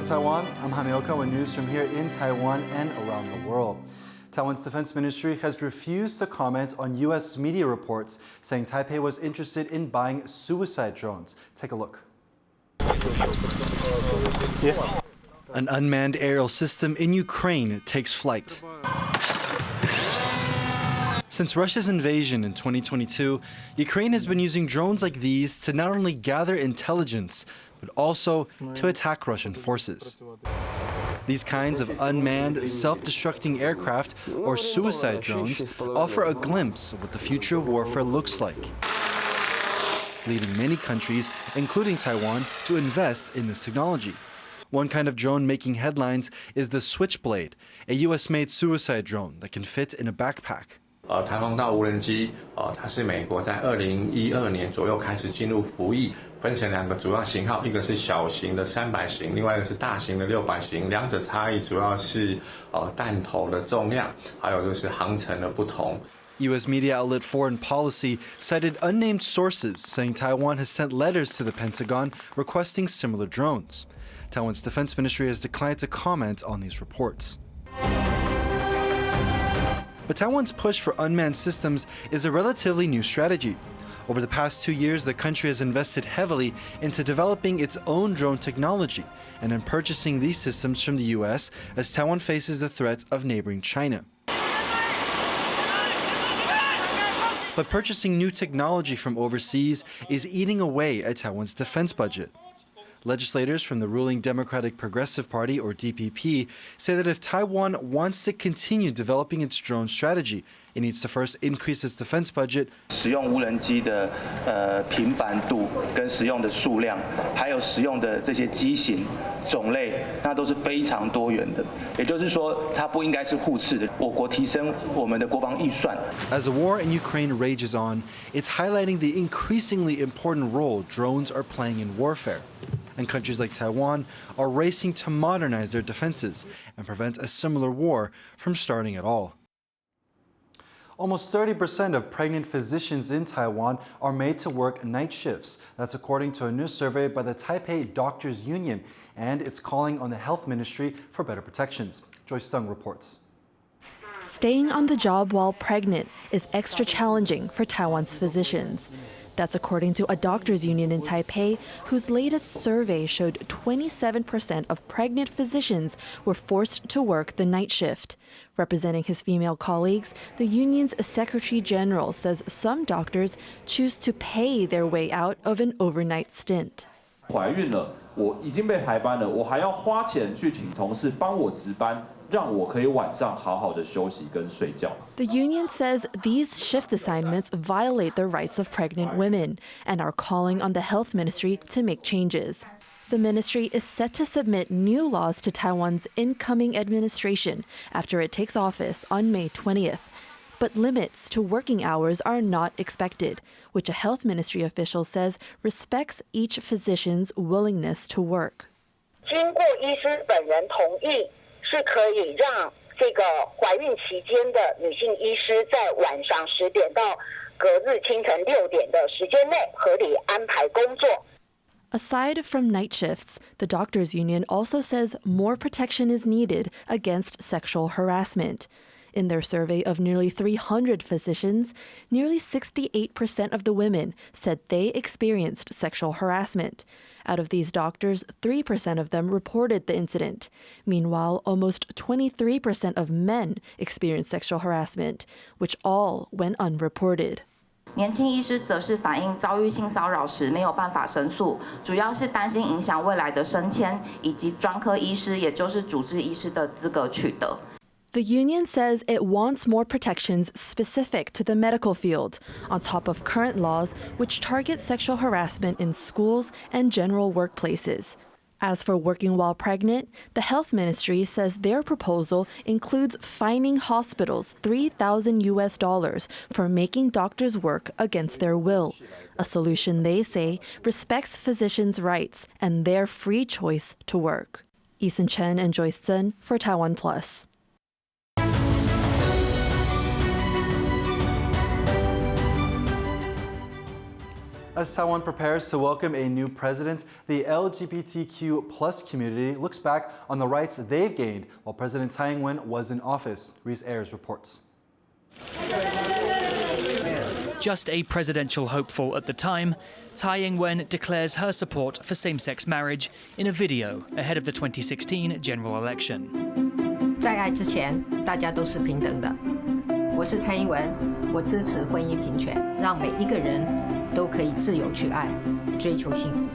Taiwan, I'm Jaime Ocon with news from here in Taiwan and around the world. Taiwan's Defense Ministry has refused to comment on U.S. media reports saying Taipei was interested in buying suicide drones. Take a look. An unmanned aerial system in Ukraine takes flight. Since Russia's invasion in 2022, Ukraine has been using drones like these to not only gather intelligence, but also to attack Russian forces. These kinds of unmanned, self-destructing aircraft, or suicide drones, offer a glimpse of what the future of warfare looks like, leading many countries, including Taiwan, to invest in this technology. One kind of drone making headlines is the Switchblade, a US-made suicide drone that can fit in a backpack. 台风岛无人机，它是美国在2012年左右开始进入服役，分成两个主要型号，一个是小型的300型，另外一个是大型的600型，两者差异主要是弹头的重量，还有就是航程的不同。 U.S. media outlet Foreign Policy cited unnamed sources saying Taiwan has sent letters to the Pentagon requesting similar drones. Taiwan's Defense Ministry has declined to comment on these reports. But Taiwan's push for unmanned systems is a relatively new strategy. Over the past 2 years, the country has invested heavily into developing its own drone technology and in purchasing these systems from the U.S. as Taiwan faces the threat of neighboring China. But purchasing new technology from overseas is eating away at Taiwan's defense budget. Legislators from the ruling Democratic Progressive Party, or DPP, say that if Taiwan wants to continue developing its drone strategy, it needs to first increase its defense budget. 使用无人机的频繁度跟使用的数量，还有使用的这些机型种类，那都是非常多元的。也就是说，它不应该是互斥的。我国提升我们的国防预算。As the war in Ukraine rages on, it's highlighting the increasingly important role drones are playing in warfare. And countries like Taiwan are racing to modernize their defenses and prevent a similar war from starting at all. Almost 30% of pregnant physicians in Taiwan are made to work night shifts. That's according to a new survey by the Taipei Doctors Union, and it's calling on the Health Ministry for better protections. Joyce Stung reports. Staying on the job while pregnant is extra challenging for Taiwan's physicians. That's according to a doctors' union in Taipei, whose latest survey showed 27% of pregnant physicians were forced to work the night shift. Representing his female colleagues, the union's Secretary General says some doctors choose to pay their way out of an overnight stint. 怀孕了，我已经被排班了，我还要花钱去请同事帮我值班。 让我可以晚上好好的休息跟睡觉。 The union says these shift assignments violate the rights of pregnant women and are calling on the health ministry to make changes. The ministry is set to submit new laws to Taiwan's incoming administration after it takes office on May 20th. But limits to working hours are not expected, which a health ministry official says respects each physician's willingness to work. 经过医师本人同意。 是可以让这个怀孕期间的女性医师在晚上10点到隔日清晨6点的时间内合理安排工作。 Aside from night shifts, the doctors' union also says more protection is needed against sexual harassment. In their survey of nearly 300 physicians, nearly 68% of the women said they experienced sexual harassment. Out of these doctors, 3% of them reported the incident. Meanwhile, almost 23% of men experienced sexual harassment, which all went unreported. 年轻医师则是反映遭遇性骚扰时没有办法申诉，主要是担心影响未来的升迁以及专科医师，也就是主治医师的资格取得。 The union says it wants more protections specific to the medical field, on top of current laws which target sexual harassment in schools and general workplaces. As for working while pregnant, the health ministry says their proposal includes fining hospitals $3,000 for making doctors work against their will, a solution they say respects physicians' rights and their free choice to work. Eason Chen and Joyce Zhen for TaiwanPlus. As Taiwan prepares to welcome a new president, the LGBTQ+ community looks back on the rights they've gained while President Tsai Ing-wen was in office. Reese Ayers reports. Just a presidential hopeful at the time, Tsai Ing-wen declares her support for same-sex marriage in a video ahead of the 2016 general election. 在爱之前，大家都是平等的。我是蔡英文，我支持婚姻平权，让每一个人都可以自由去爱，追求幸福。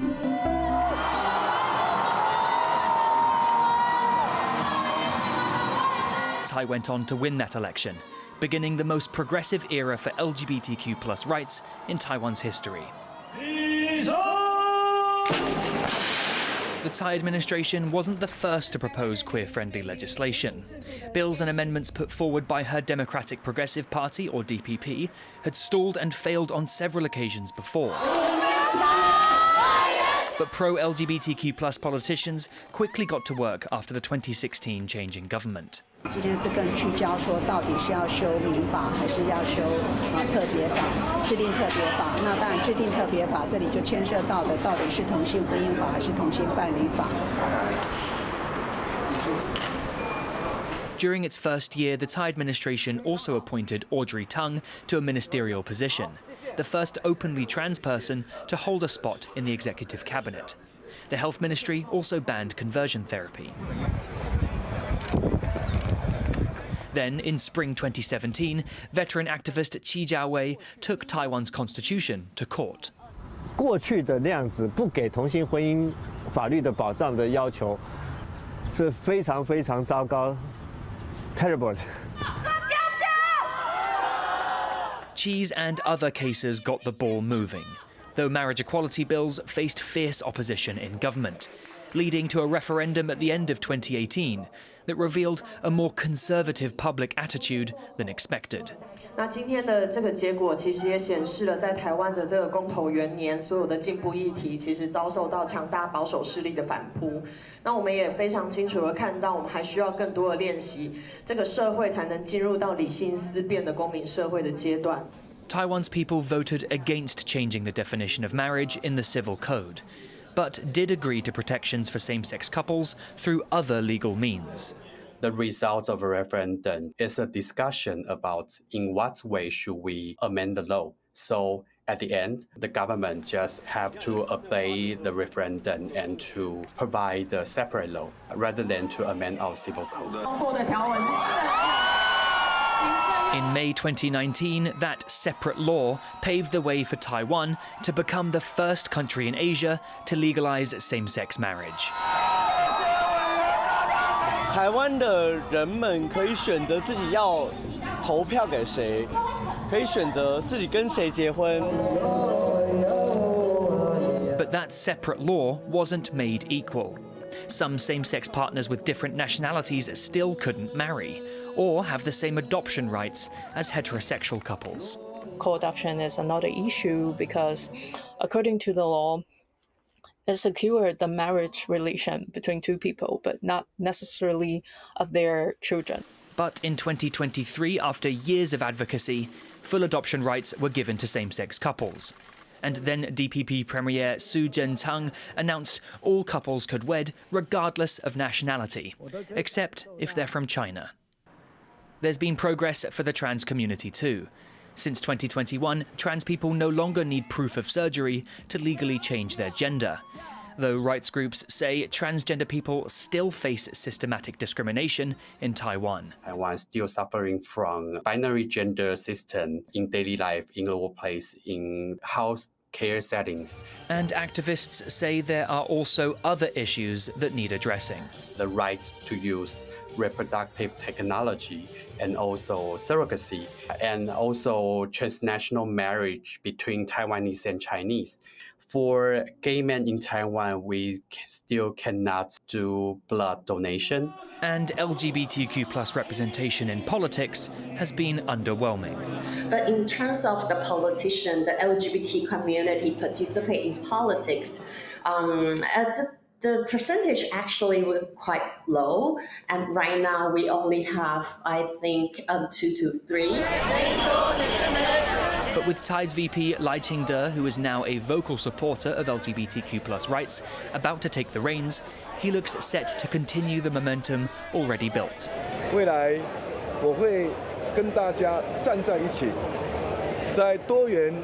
Tsai went on to win that election, beginning the most progressive era for LGBTQ+ rights in Taiwan's history. The Tsai administration wasn't the first to propose queer-friendly legislation. Bills and amendments put forward by her Democratic Progressive Party, or DPP, had stalled and failed on several occasions before. But pro-LGBTQ+ politicians quickly got to work after the 2016 change in government. 今天是更聚焦说，到底是要修民法，还是要修特别法，制定特别法？那当然，制定特别法，这里就牵涉到的到底是同性婚姻法还是同性伴侣法。During its first year, the Tsai administration also appointed Audrey Tang to a ministerial position, the first openly trans person to hold a spot in the executive cabinet. The health ministry also banned conversion therapy. Then, in spring 2017, veteran activist Jaime took Taiwan's constitution to court. 过去的那样子不给同性婚姻法律的保障的要求是非常非常糟糕 ，terrible. Cheese and other cases got the ball moving, though marriage equality bills faced fierce opposition in government, leading to a referendum at the end of 2018 that revealed a more conservative public attitude than expected. 那今天的这个结果其实也显示了，在台湾的这个公投元年，所有的进步议题其实遭受到强大保守势力的反扑。那我们也非常清楚地看到，我们还需要更多的练习，这个社会才能进入到理性思辨的公民社会的阶段。Taiwan's people voted against changing the definition of marriage in the civil code, but did agree to protections for same-sex couples through other legal means. The result of a referendum is a discussion about in what way should we amend the law. So at the end, the government just have to obey the referendum and to provide a separate law rather than to amend our civil code. In May 2019, that separate law paved the way for Taiwan to become the first country in Asia to legalize same-sex marriage. 台湾的人们可以选择自己要投票给谁，可以选择自己跟谁结婚。But that separate law wasn't made equal. Some same-sex partners with different nationalities still couldn't marry or have the same adoption rights as heterosexual couples. Co-adoption is another issue because, according to the law, it secured the marriage relation between two people, but not necessarily of their children. But in 2023, after years of advocacy, full adoption rights were given to same-sex couples. And then DPP Premier Su Zhen-chang announced all couples could wed regardless of nationality, except if they're from China. There's been progress for the trans community too. Since 2021, trans people no longer need proof of surgery to legally change their gender. Though rights groups say transgender people still face systematic discrimination in Taiwan. Taiwan is still suffering from binary gender system in daily life, in the workplace, in house care settings. And activists say there are also other issues that need addressing. The right to use reproductive technology and also surrogacy and also transnational marriage between Taiwanese and Chinese. For gay men in Taiwan, we still cannot do blood donation. And LGBTQ+ representation in politics has been underwhelming. But in terms of the politician, the LGBT community participate in politics, at the The percentage actually was quite low, and right now we only have, I think, 2 to 3. But with Tsai's VP Lai Ching-de, who is now a vocal supporter of LGBTQ+ rights, about to take the reins, he looks set to continue the momentum already built. 未来我会跟大家站在一起，在多元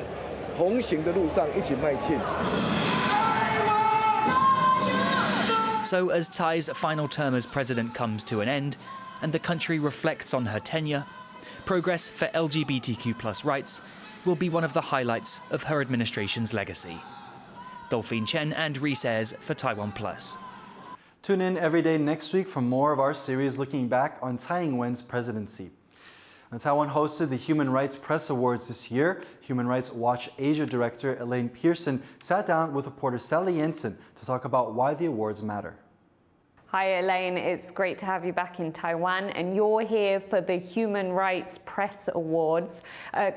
同行的路上一起迈进。 So as Tsai's final term as president comes to an end, and the country reflects on her tenure, progress for LGBTQ+ rights will be one of the highlights of her administration's legacy. Dolphin Chen and Rees for TaiwanPlus. Tune in every day next week for more of our series looking back on Tsai Ing-wen's presidency. Now, Taiwan hosted the Human Rights Press Awards this year. Human Rights Watch Asia Director Elaine Pearson sat down with reporter Sally Jensen to talk about why the awards matter. Hi Elaine, it's great to have you back in Taiwan, and you're here for the Human Rights Press Awards.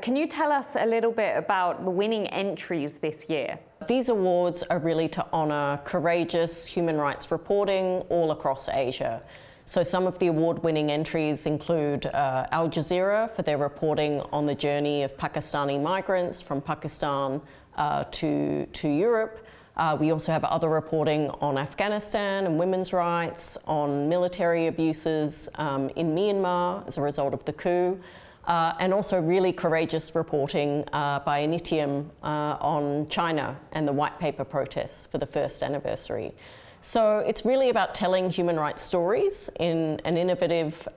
Can you tell us a little bit about the winning entries this year? These awards are really to honour courageous human rights reporting all across Asia. So some of the award-winning entries include Al Jazeera for their reporting on the journey of Pakistani migrants from Pakistan to Europe. We also have other reporting on Afghanistan and women's rights, on military abuses in Myanmar as a result of the coup, and also really courageous reporting by Anitium on China and the White Paper protests for the first anniversary. So it's really about telling human rights stories in an innovative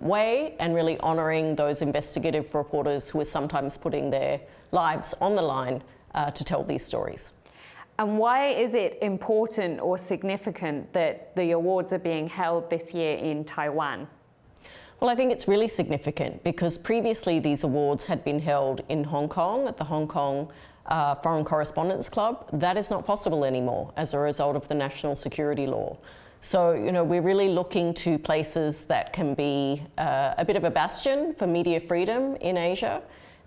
way and really honouring those investigative reporters who are sometimes putting their lives on the line to tell these stories. And why is it important or significant that the awards are being held this year in Taiwan? Well, I think it's really significant because previously these awards had been held in Hong Kong at the Hong Kong Foreign Correspondents Club. That is not possible anymore as a result of the national security law. So, you know, we're really looking to places that can be a bit of a bastion for media freedom in Asia.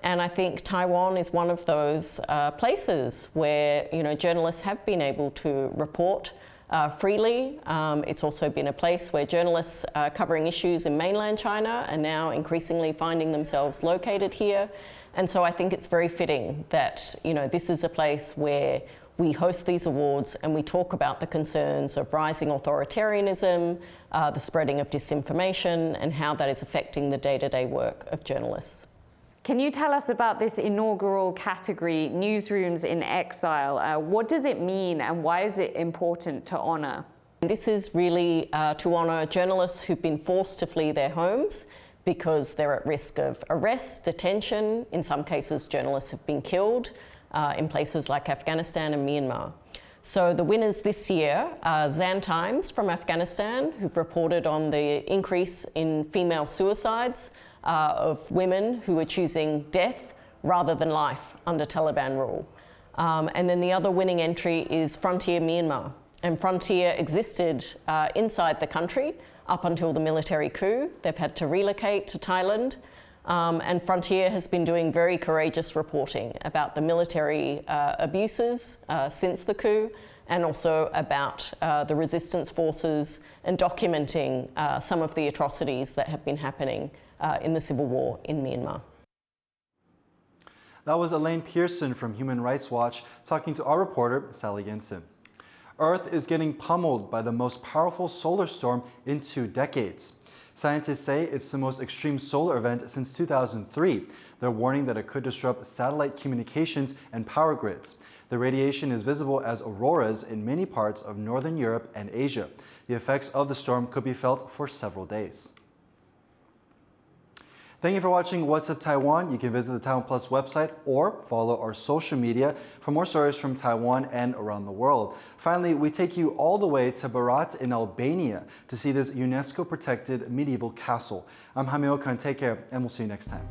And I think Taiwan is one of those places where, you know, journalists have been able to report freely. It's also been a place where journalists covering issues in mainland China are now increasingly finding themselves located here. And so I think it's very fitting that, you know, this is a place where we host these awards and we talk about the concerns of rising authoritarianism, the spreading of disinformation, and how that is affecting the day-to-day work of journalists. Can you tell us about this inaugural category, Newsrooms in Exile? What does it mean and why is it important to honour? This is really to honour journalists who've been forced to flee their homes because they're at risk of arrest, detention. In some cases, journalists have been killed in places like Afghanistan and Myanmar. So the winners this year are Zan Times from Afghanistan, who've reported on the increase in female suicides of women who are choosing death rather than life under Taliban rule. And then the other winning entry is Frontier Myanmar. And Frontier existed inside the country up until the military coup. They've had to relocate to Thailand. And Frontier has been doing very courageous reporting about the military abuses since the coup, and also about the resistance forces, and documenting some of the atrocities that have been happening in the civil war in Myanmar. That was Elaine Pearson from Human Rights Watch talking to our reporter, Sally Jensen. Earth is getting pummeled by the most powerful solar storm in 2 decades. Scientists say it's the most extreme solar event since 2003. They're warning that it could disrupt satellite communications and power grids. The radiation is visible as auroras in many parts of northern Europe and Asia. The effects of the storm could be felt for several days. Thank you for watching What's Up Taiwan. You can visit the TaiwanPlus website or follow our social media for more stories from Taiwan and around the world. Finally, we take you all the way to Battered in Albania to see this UNESCO-protected medieval castle. I'm Jaime Ocon. Take care, and we'll see you next time.